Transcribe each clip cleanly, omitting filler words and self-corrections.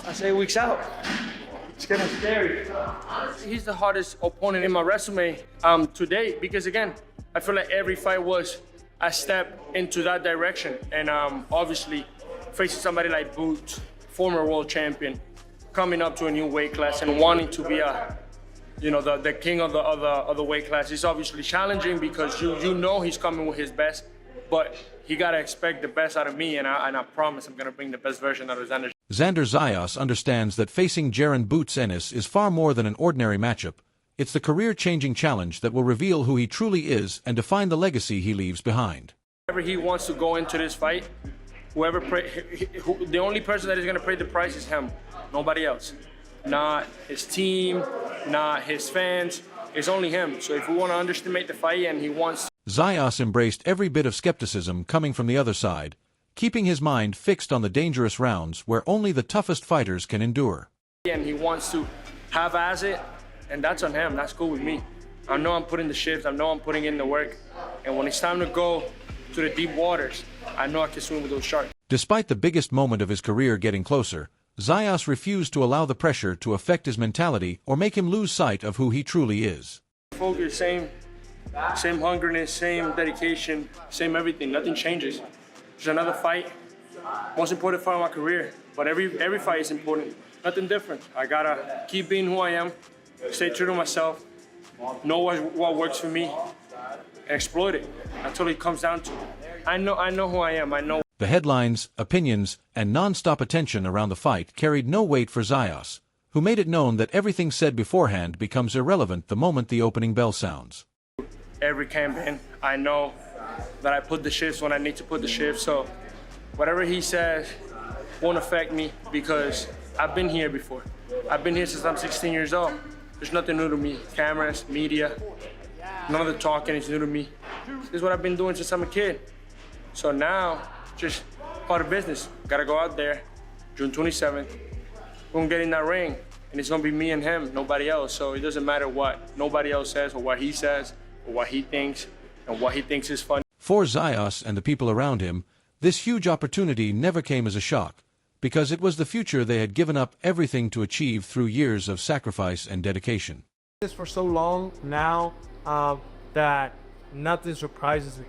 I say weeks out. It's getting scary. He's the hardest opponent in my resume to date because, again, I feel like every fight was a step into that direction. And obviously, facing somebody like Boots, former world champion, coming up to a new weight class and wanting to be the king of the weight class is obviously challenging because you know he's coming with his best, but he gotta expect the best out of me, and I promise I'm gonna bring the best version out of Xander. Xander Zayas understands that facing Jaron "Boots" Ennis is far more than an ordinary matchup. It's the career-changing challenge that will reveal who he truly is and define the legacy he leaves behind. Whoever he wants to go into this fight, the only person that is gonna pay the price is him, nobody else. Not his team, not his fans, it's only him. So if we want to underestimate the fight and he wants... Zayas embraced every bit of skepticism coming from the other side, keeping his mind fixed on the dangerous rounds where only the toughest fighters can endure. And he wants to have as it, and that's on him, that's cool with me. I know I'm putting the shifts, I know I'm putting in the work, and when it's time to go to the deep waters, I know I can swim with those sharks. Despite the biggest moment of his career getting closer, Zayas refused to allow the pressure to affect his mentality or make him lose sight of who he truly is. Focus, same hungriness, same dedication, same everything. Nothing changes. There's another fight, most important fight of my career, but every fight is important. Nothing different. I gotta keep being who I am, stay true to myself, know what works for me, and exploit it. That's all it comes down to. I know who I am. I know. The headlines, opinions, and non-stop attention around the fight carried no weight for Zayas, who made it known that everything said beforehand becomes irrelevant the moment the opening bell sounds. Every campaign, I know that I put the shifts when I need to put the shifts, so whatever he says won't affect me because I've been here before. I've been here since I'm 16 years old. There's nothing new to me. Cameras, media, none of the talking is new to me. This is what I've been doing since I'm a kid. So now, just part of business. Gotta go out there, June 27th. We're gonna get in that ring, and it's gonna be me and him, nobody else. So it doesn't matter what nobody else says or what he says or what he thinks and what he thinks is fun. For Zayas and the people around him, this huge opportunity never came as a shock, because it was the future they had given up everything to achieve through years of sacrifice and dedication. This for so long now that nothing surprises me.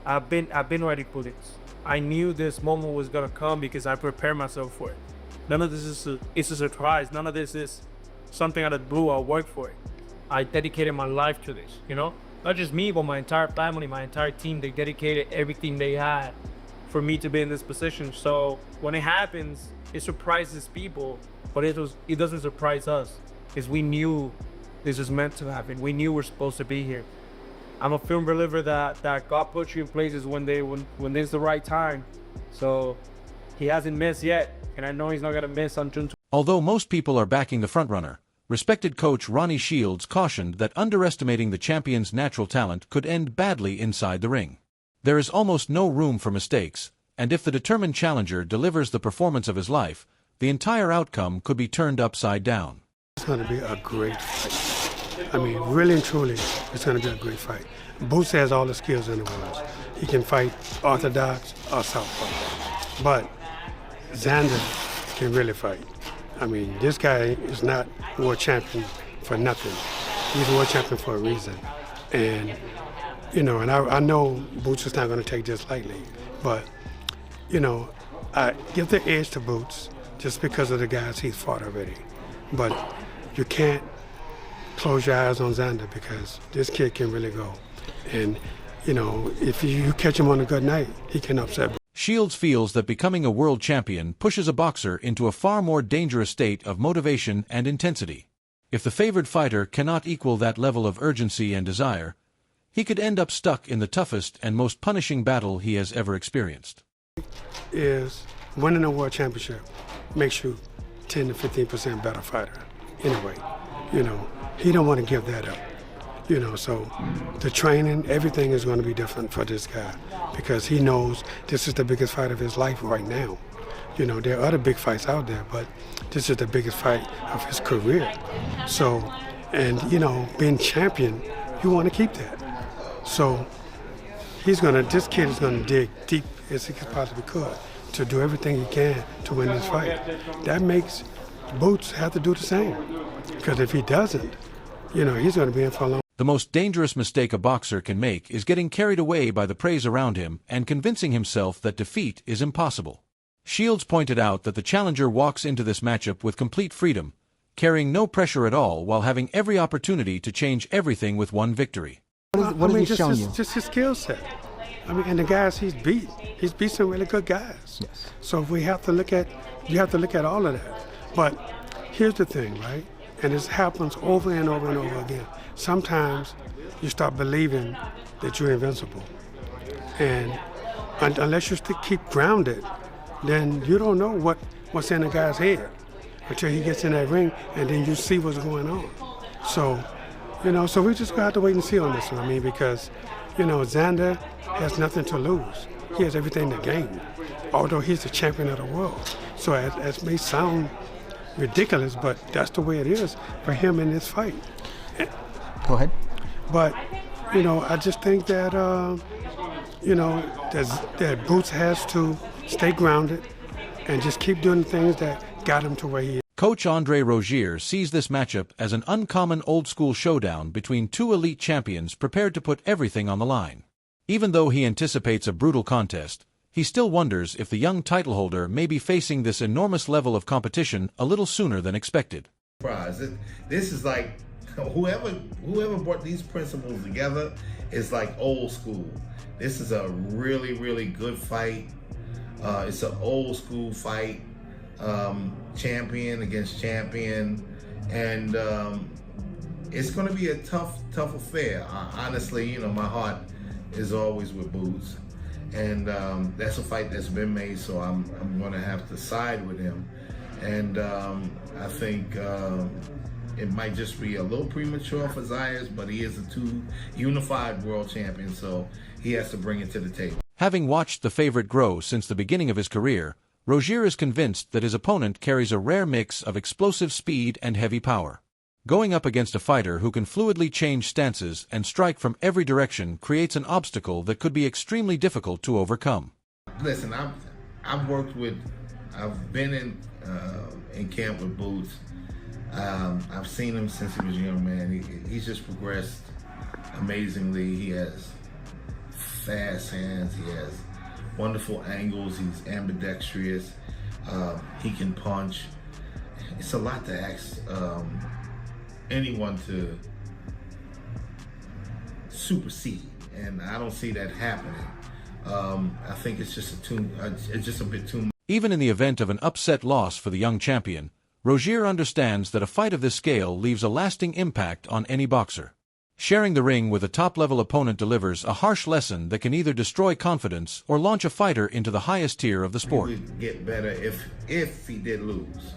I've been ready for this. I knew this moment was gonna come because I prepared myself for it. None of this is a surprise. None of this is something out of the blue. I worked for it. I dedicated my life to this, you know? Not just me, but my entire family, my entire team. They dedicated everything they had for me to be in this position. So when it happens, it surprises people, but it doesn't surprise us because we knew this was meant to happen. We knew we're supposed to be here. I'm a firm believer that God puts you in places when there's the right time. So he hasn't missed yet, and I know he's not gonna miss on June 20th. Although most people are backing the frontrunner, respected coach Ronnie Shields cautioned that underestimating the champion's natural talent could end badly inside the ring. There is almost no room for mistakes, and if the determined challenger delivers the performance of his life, the entire outcome could be turned upside down. It's going to be a great fight. I mean, really and truly, it's going to be a great fight. Boots has all the skills in the world. He can fight orthodox or southpaw. But Xander can really fight. I mean, this guy is not world champion for nothing. He's world champion for a reason. And, you know, and I know Boots is not going to take this lightly. But, you know, I give the edge to Boots just because of the guys he's fought already. But you can't close your eyes on Xander because this kid can really go. And, you know, if you catch him on a good night, he can upset. Shields feels that becoming a world champion pushes a boxer into a far more dangerous state of motivation and intensity. If the favored fighter cannot equal that level of urgency and desire, he could end up stuck in the toughest and most punishing battle he has ever experienced. Is winning a world championship makes you 10 to 15% better fighter. Anyway, you know, he don't want to give that up. You know, so the training, everything is going to be different for this guy because he knows this is the biggest fight of his life right now. You know, there are other big fights out there, but this is the biggest fight of his career. So, and you know, being champion, you want to keep that. So this kid is going to dig deep as he possibly could to do everything he can to win this fight. That makes Boots have to do the same, because if he doesn't, he's going to be in for a long. The most dangerous mistake a boxer can make is getting carried away by the praise around him and convincing himself that defeat is impossible. Shields pointed out that the challenger walks into this matchup with complete freedom, carrying no pressure at all while having every opportunity to change everything with one victory. What has he shown you? Just his skill set. And the guys he's beat some really good guys. Yes. So you have to look at all of that. But here's the thing, right? And this happens over and over and over again. Sometimes you start believing that you're invincible. And unless you keep grounded, then you don't know what's in the guy's head until he gets in that ring, and then you see what's going on. So, so we just have to wait and see on this one. Because, Xander has nothing to lose. He has everything to gain, although he's the champion of the world. So it may sound ridiculous, but that's the way it is for him in this fight. Go ahead. But, I just think that, that Boots has to stay grounded and just keep doing things that got him to where he is. Coach Andre Rozier sees this matchup as an uncommon old-school showdown between two elite champions prepared to put everything on the line. Even though he anticipates a brutal contest, he still wonders if the young title holder may be facing this enormous level of competition a little sooner than expected. This is like, whoever brought these principles together is like old school. This is a really, really good fight. It's an old school fight, champion against champion, and it's going to be a tough affair. Honestly, my heart is always with Boots, and that's a fight that's been made, so I'm going to have to side with him. And I think it might just be a little premature for Zayas, but he is a unified world champion, so he has to bring it to the table. Having watched the favorite grow since the beginning of his career, Rozier is convinced that his opponent carries a rare mix of explosive speed and heavy power. Going up against a fighter who can fluidly change stances and strike from every direction creates an obstacle that could be extremely difficult to overcome. Listen, I've been in camp with Boots. I've seen him since he was a young man. He's just progressed amazingly. He has fast hands. He has wonderful angles. He's ambidextrous. He can punch. It's a lot to ask anyone to supersede, and I don't see that happening. I think it's just a bit too much. Even in the event of an upset loss for the young champion, Rozier understands that a fight of this scale leaves a lasting impact on any boxer. Sharing the ring with a top-level opponent delivers a harsh lesson that can either destroy confidence or launch a fighter into the highest tier of the sport. He would get better if he did lose.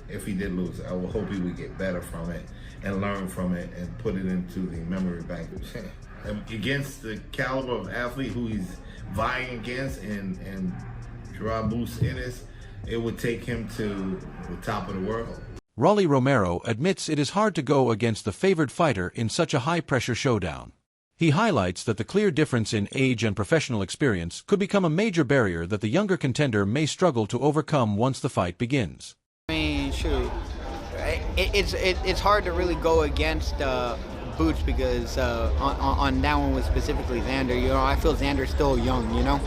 If he did lose, I would hope he would get better from it and learn from it and put it into the memory bank. Against the caliber of athlete who he's vying against and Jaron Ennis, it would take him to the top of the world. Rolly Romero admits it is hard to go against the favored fighter in such a high-pressure showdown. He highlights that the clear difference in age and professional experience could become a major barrier that the younger contender may struggle to overcome once the fight begins. I mean, shoot, it's hard to really go against Boots because on that one was specifically Xander. I feel Xander's still young.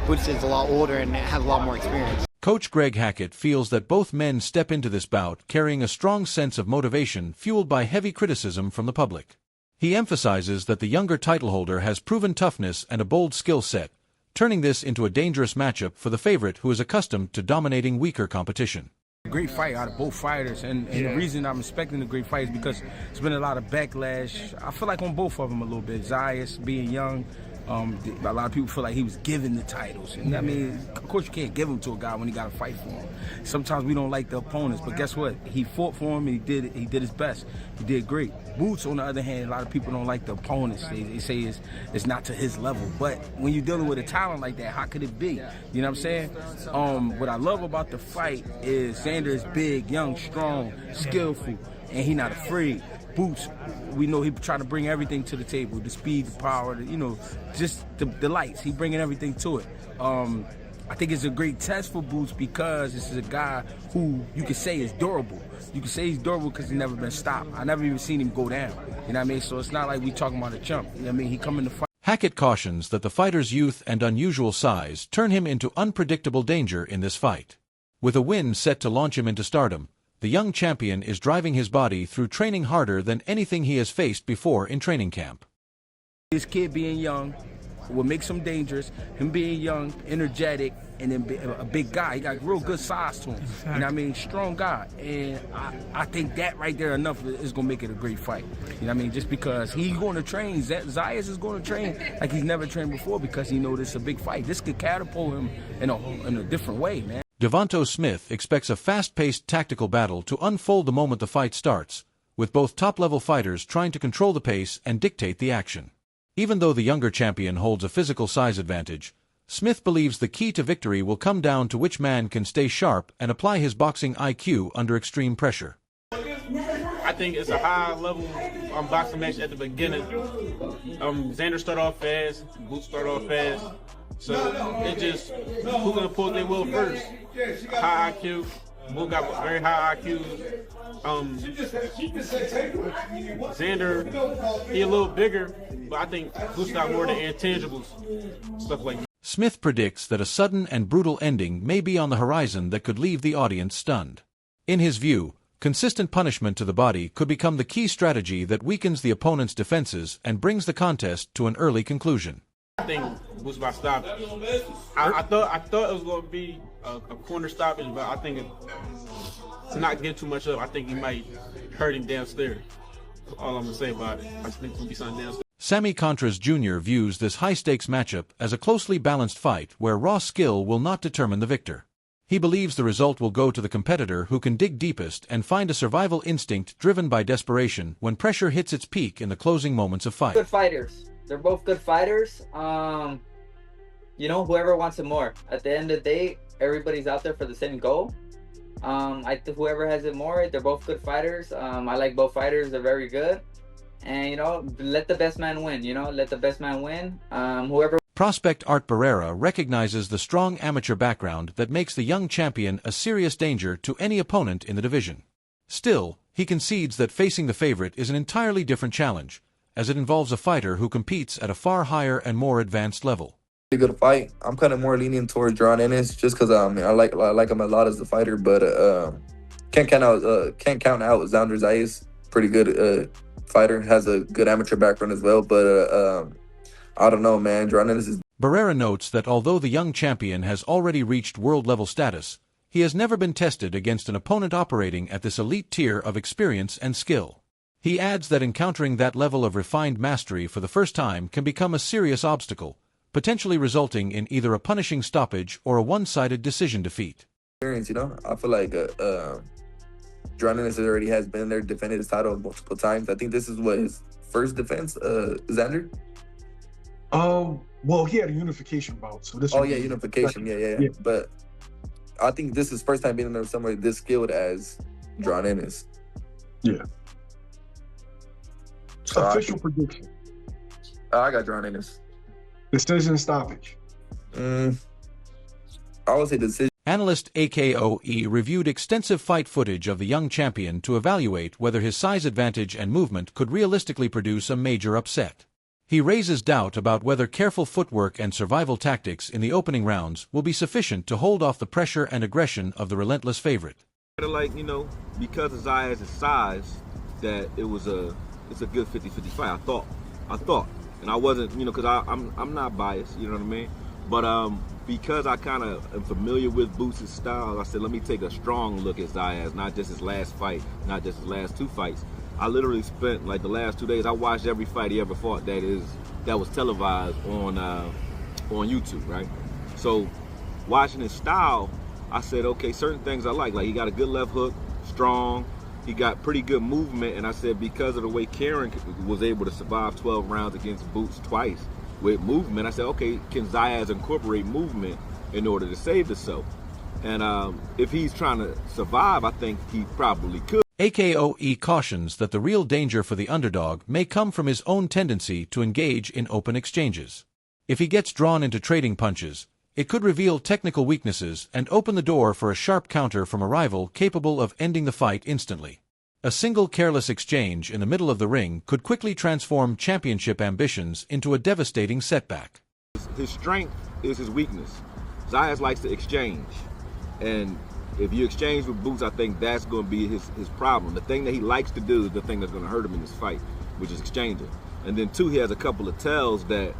Boots is a lot older and has a lot more experience. Coach Greg Hackett feels that both men step into this bout carrying a strong sense of motivation fueled by heavy criticism from the public. He emphasizes that the younger title holder has proven toughness and a bold skill set, turning this into a dangerous matchup for the favorite who is accustomed to dominating weaker competition. Great fight out of both fighters, and the reason I'm expecting a great fight is because there's been a lot of backlash. I feel like on both of them a little bit. Zayas being young, a lot of people feel like he was given the titles, and I mean, of course you can't give them to a guy when he got to fight for him. Sometimes we don't like the opponents, but guess what? He fought for him, and he did his best. He did great. Boots, on the other hand, a lot of people don't like the opponents. They say it's not to his level, but when you're dealing with a talent like that, how could it be? You know what I'm saying? What I love about the fight is Xander is big, young, strong, skillful, and he's not afraid. Boots, we know he trying to bring everything to the table, the speed, the power, just the lights. He bringing everything to it. I think it's a great test for Boots because this is a guy who you can say is durable. You can say he's durable because he's never been stopped. I never even seen him go down. You know what I mean? So it's not like we talking about a chump. You know what I mean? He come in the fight. Hackett cautions that the fighter's youth and unusual size turn him into unpredictable danger in this fight. With a win set to launch him into stardom, the young champion is driving his body through training harder than anything he has faced before in training camp. This kid being young will make him dangerous. Him being young, energetic, and then a big guy. He got real good size to him. Exactly. You know what I mean? Strong guy. And I think that right there enough is going to make it a great fight. You know what I mean? Just because he's going to train. Zayas is going to train like he's never trained before because he knows this is a big fight. This could catapult him in a different way, man. Devonto Smith expects a fast-paced tactical battle to unfold the moment the fight starts, with both top-level fighters trying to control the pace and dictate the action. Even though the younger champion holds a physical size advantage, Smith believes the key to victory will come down to which man can stay sharp and apply his boxing IQ under extreme pressure. I think it's a high-level boxing match at the beginning. Xander start off fast, Boots start off fast. So it just, who's going to pull their will first? High IQ. Both got very high IQ. Xander, he a little bigger, but I think Boots got more of the intangibles, stuff like that. Smith predicts that a sudden and brutal ending may be on the horizon that could leave the audience stunned. In his view, consistent punishment to the body could become the key strategy that weakens the opponent's defenses and brings the contest to an early conclusion. I think Boots about to stop it. I thought it was going to be a corner stoppage, but I think to not get too much up, I think he might hurt him downstairs. That's all I'm going to say about it. I think it's going to be something downstairs. Sammy Contras Jr. views this high-stakes matchup as a closely balanced fight where raw skill will not determine the victor. He believes the result will go to the competitor who can dig deepest and find a survival instinct driven by desperation when pressure hits its peak in the closing moments of fight. Good fighters. They're both good fighters. Whoever wants it more. At the end of the day, everybody's out there for the same goal. Whoever has it more, they're both good fighters. I like both fighters. They're very good. And, let the best man win. Let the best man win. Whoever. Prospect Art Barrera recognizes the strong amateur background that makes the young champion a serious danger to any opponent in the division. Still, he concedes that facing the favorite is an entirely different challenge, as it involves a fighter who competes at a far higher and more advanced level. Good fight. I'm kind of more lenient towards Jaron Ennis just because I like him a lot as a fighter, but can't count out Xander Zayas. Pretty good fighter, has a good amateur background as well, but I don't know, man. Jaron Ennis is. Barrera notes that although the young champion has already reached world-level status, he has never been tested against an opponent operating at this elite tier of experience and skill. He adds that encountering that level of refined mastery for the first time can become a serious obstacle, potentially resulting in either a punishing stoppage or a one-sided decision defeat. I feel like Jaron Ennis already has been there, defended his title multiple times. I think this is his first defense, Xander? Well, he had a unification bout, so this. Oh yeah, unification, yeah. But I think this is his first time being in there somewhere this skilled as Jaron Ennis. Yeah. So official prediction. I got Jaron Ennis. Decision stoppage. I would say decision. Analyst AKOE reviewed extensive fight footage of the young champion to evaluate whether his size advantage and movement could realistically produce a major upset. He raises doubt about whether careful footwork and survival tactics in the opening rounds will be sufficient to hold off the pressure and aggression of the relentless favorite. Because of Zayas' size, that it's a good 50-50 fight. I thought, and I wasn't, because I'm not biased, you know what I mean? But because I kind of am familiar with Boots' style, I said, let me take a strong look at Zayas, not just his last fight, not just his last two fights. I literally spent the last 2 days. I watched every fight he ever fought that was televised on YouTube, right? So watching his style, I said, okay, certain things I like he got a good left hook, strong. He got pretty good movement, and I said because of the way Karen was able to survive 12 rounds against Boots twice with movement, I said, okay, can Zayas incorporate movement in order to save himself? And if he's trying to survive, I think he probably could. AKOE cautions that the real danger for the underdog may come from his own tendency to engage in open exchanges. If he gets drawn into trading punches, it could reveal technical weaknesses and open the door for a sharp counter from a rival capable of ending the fight instantly. A single careless exchange in the middle of the ring could quickly transform championship ambitions into a devastating setback. His strength is his weakness. Zayas likes to exchange, and if you exchange with Boots, I think that's going to be his problem. The thing that he likes to do is the thing that's going to hurt him in this fight, which is exchanging. And then two, he has a couple of tells that,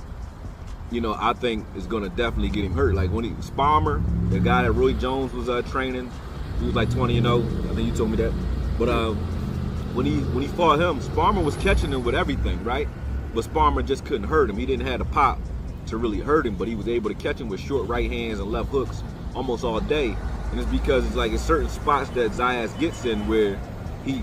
you know, I think is going to definitely get him hurt. Like when Sparmer, the guy that Roy Jones was training, he was like 20-0. I think you told me that. But when he fought him, Sparmer was catching him with everything, right? But Sparmer just couldn't hurt him. He didn't have the pop to really hurt him, but he was able to catch him with short right hands and left hooks almost all day. And it's because it's like in certain spots that Zayas gets in where he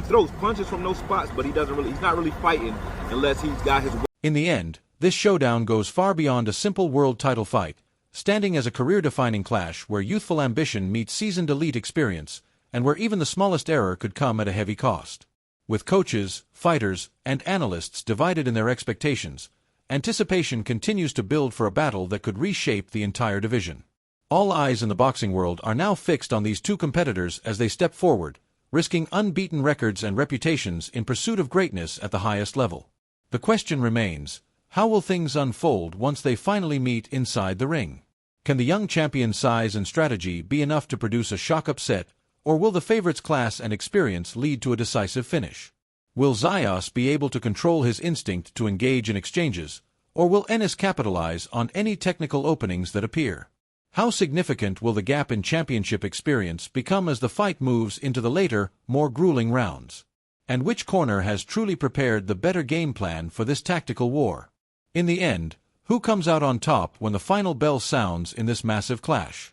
throws punches from those spots, but he's not really fighting unless he's got his. In the end, this showdown goes far beyond a simple world title fight, standing as a career-defining clash where youthful ambition meets seasoned elite experience, and where even the smallest error could come at a heavy cost. With coaches, fighters, and analysts divided in their expectations, anticipation continues to build for a battle that could reshape the entire division. All eyes in the boxing world are now fixed on these two competitors as they step forward, risking unbeaten records and reputations in pursuit of greatness at the highest level. The question remains, how will things unfold once they finally meet inside the ring? Can the young champion's size and strategy be enough to produce a shock upset, or will the favorite's class and experience lead to a decisive finish? Will Zayas be able to control his instinct to engage in exchanges, or will Ennis capitalize on any technical openings that appear? How significant will the gap in championship experience become as the fight moves into the later, more grueling rounds? And which corner has truly prepared the better game plan for this tactical war? In the end, who comes out on top when the final bell sounds in this massive clash?